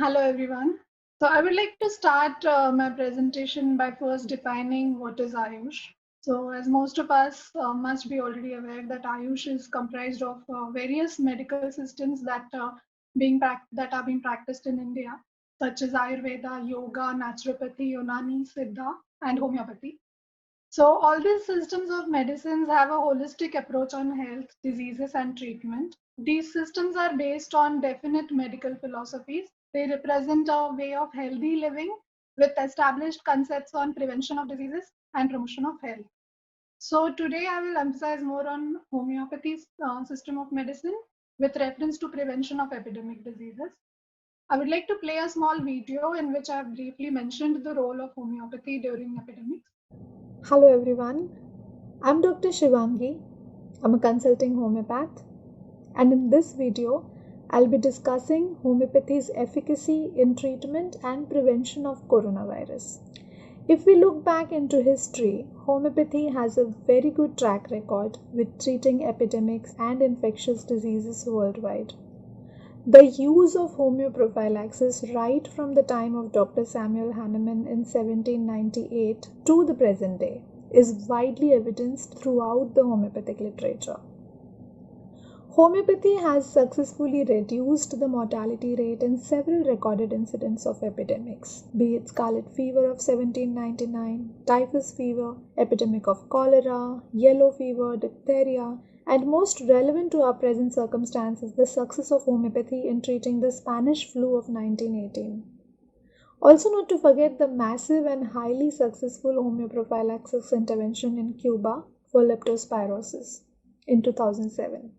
Hello everyone. So I would like to start my presentation by first defining what is Ayush. So as most of us must be already aware that Ayush is comprised of various medical systems that are being practiced in India, such as Ayurveda, Yoga, Naturopathy, Unani, Siddha, and Homeopathy. So all these systems of medicines have a holistic approach on health, diseases, and treatment. These systems are based on definite medical philosophies. They represent a way of healthy living with established concepts on prevention of diseases and promotion of health. So today I will emphasize more on homeopathy's system of medicine with reference to prevention of epidemic diseases. I would like to play a small video in which I have briefly mentioned the role of homeopathy during epidemics. Hello everyone, I'm Dr. Shivangi. I'm a consulting homeopath, and in this video, I'll be discussing homeopathy's efficacy in treatment and prevention of coronavirus. If we look back into history, homeopathy has a very good track record with treating epidemics and infectious diseases worldwide. The use of homeoprophylaxis right from the time of Dr. Samuel Hahnemann in 1798 to the present day is widely evidenced throughout the homeopathic literature. Homeopathy has successfully reduced the mortality rate in several recorded incidents of epidemics, be it scarlet fever of 1799, typhus fever, epidemic of cholera, yellow fever, diphtheria, and most relevant to our present circumstances, the success of homeopathy in treating the Spanish flu of 1918. Also, not to forget the massive and highly successful homeoprophylaxis intervention in Cuba for leptospirosis in 2007.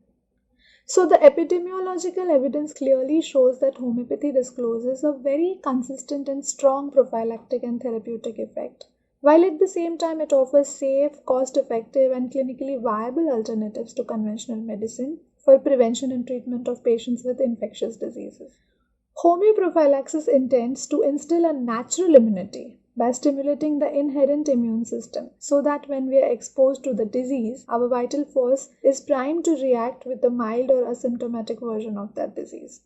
So, the epidemiological evidence clearly shows that homeopathy discloses a very consistent and strong prophylactic and therapeutic effect, while at the same time it offers safe, cost effective, and clinically viable alternatives to conventional medicine for prevention and treatment of patients with infectious diseases. Homeoprophylaxis intends to instill a natural immunity by stimulating the inherent immune system so that when we are exposed to the disease, our vital force is primed to react with the mild or asymptomatic version of that disease.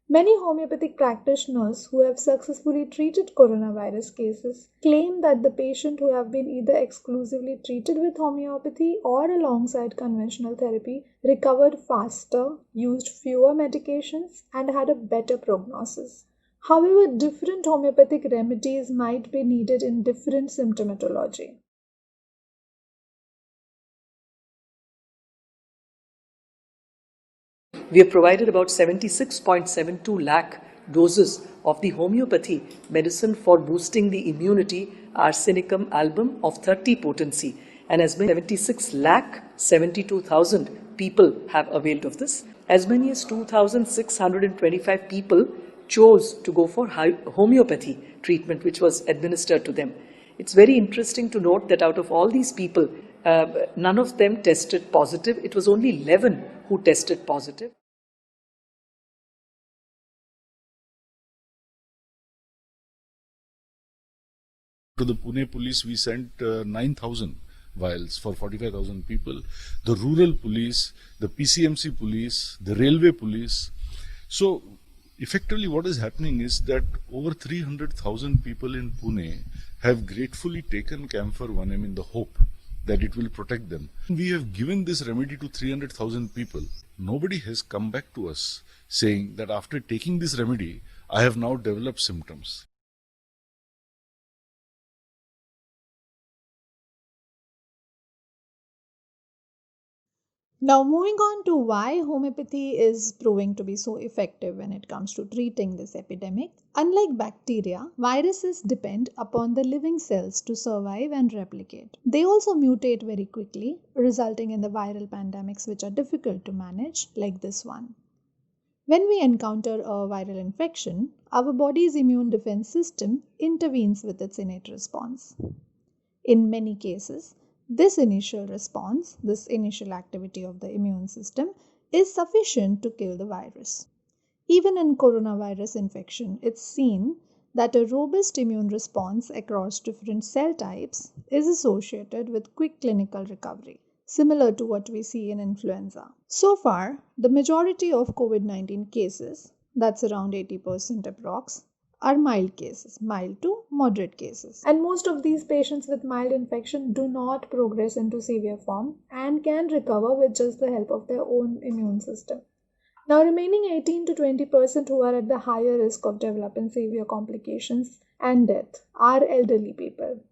Many homeopathic practitioners who have successfully treated coronavirus cases claim that the patient who have been either exclusively treated with homeopathy or alongside conventional therapy recovered faster, used fewer medications, and had a better prognosis. However, different homeopathic remedies might be needed in different symptomatology. We have provided about 76.72 lakh doses of the homeopathy medicine for boosting the immunity arsenicum album of 30 potency, and as many as 76 lakh 72,000 people have availed of this. As many as 2,625 people chose to go for homeopathy treatment, which was administered to them. It's very interesting to note that out of all these people, none of them tested positive. It was only 11 who tested positive. To the Pune police, we sent 9,000 vials for 45,000 people. The rural police, the PCMC police, the railway police. So, effectively, what is happening is that over 300,000 people in Pune have gratefully taken Camphor 1M in the hope that it will protect them. We have given this remedy to 300,000 people. Nobody has come back to us saying that after taking this remedy, I have now developed symptoms. Now, moving on to why homeopathy is proving to be so effective when it comes to treating this epidemic. Unlike bacteria, viruses depend upon the living cells to survive and replicate. They also mutate very quickly, resulting in the viral pandemics which are difficult to manage, like this one. When we encounter a viral infection, our body's immune defense system intervenes with its innate response. In many cases, this initial response, this initial activity of the immune system, is sufficient to kill the virus. Even in coronavirus infection, it's seen that a robust immune response across different cell types is associated with quick clinical recovery, similar to what we see in influenza. So far, the majority of COVID 19 cases that's around 80% approx, are mild cases, mild to moderate cases. And most of these patients with mild infection do not progress into severe form and can recover with just the help of their own immune system. Now, remaining 18 to 20% who are at the higher risk of developing severe complications and death are elderly people,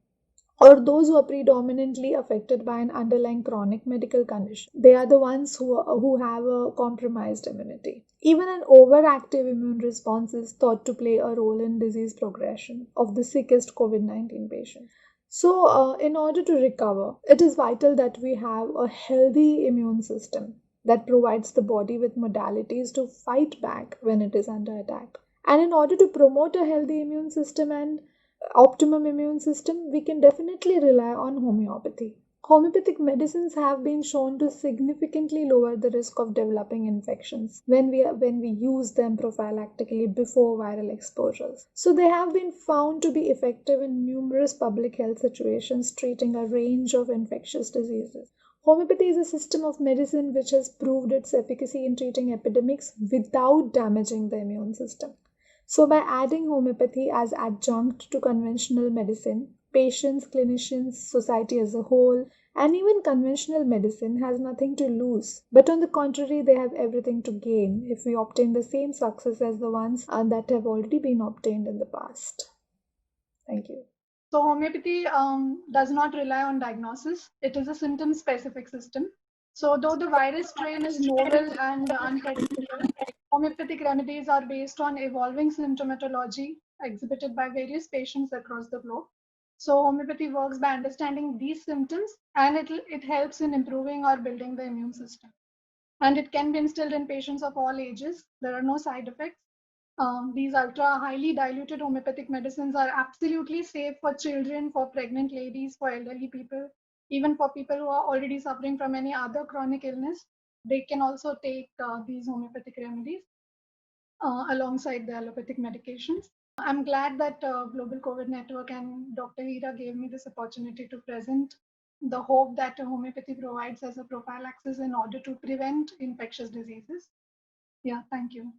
or those who are predominantly affected by an underlying chronic medical condition. They are the ones who have a compromised immunity. Even an overactive immune response is thought to play a role in disease progression of the sickest COVID-19 patients. So, in order to recover, it is vital that we have a healthy immune system that provides the body with modalities to fight back when it is under attack. And in order to promote a healthy immune system and optimum immune system, we can definitely rely on homeopathy. Homeopathic medicines have been shown to significantly lower the risk of developing infections when we use them prophylactically before viral exposures. So they have been found to be effective in numerous public health situations treating a range of infectious diseases. Homeopathy is a system of medicine which has proved its efficacy in treating epidemics without damaging the immune system. So, by adding homeopathy as adjunct to conventional medicine, patients, clinicians, society as a whole, and even conventional medicine has nothing to lose. But on the contrary, they have everything to gain if we obtain the same success as the ones that have already been obtained in the past. Thank you. So homeopathy does not rely on diagnosis. It is a symptom-specific system. So though the virus strain is novel and unpredictable, homeopathic remedies are based on evolving symptomatology exhibited by various patients across the globe. So homeopathy works by understanding these symptoms, and it helps in improving or building the immune system. And it can be instilled in patients of all ages. There are no side effects. These ultra highly diluted homeopathic medicines are absolutely safe for children, for pregnant ladies, for elderly people, even for people who are already suffering from any other chronic illness. They can also take these homeopathic remedies alongside the allopathic medications. I'm glad that Global COVID Network and Dr. Hira gave me this opportunity to present the hope that homeopathy provides as a prophylaxis in order to prevent infectious diseases. Yeah, thank you.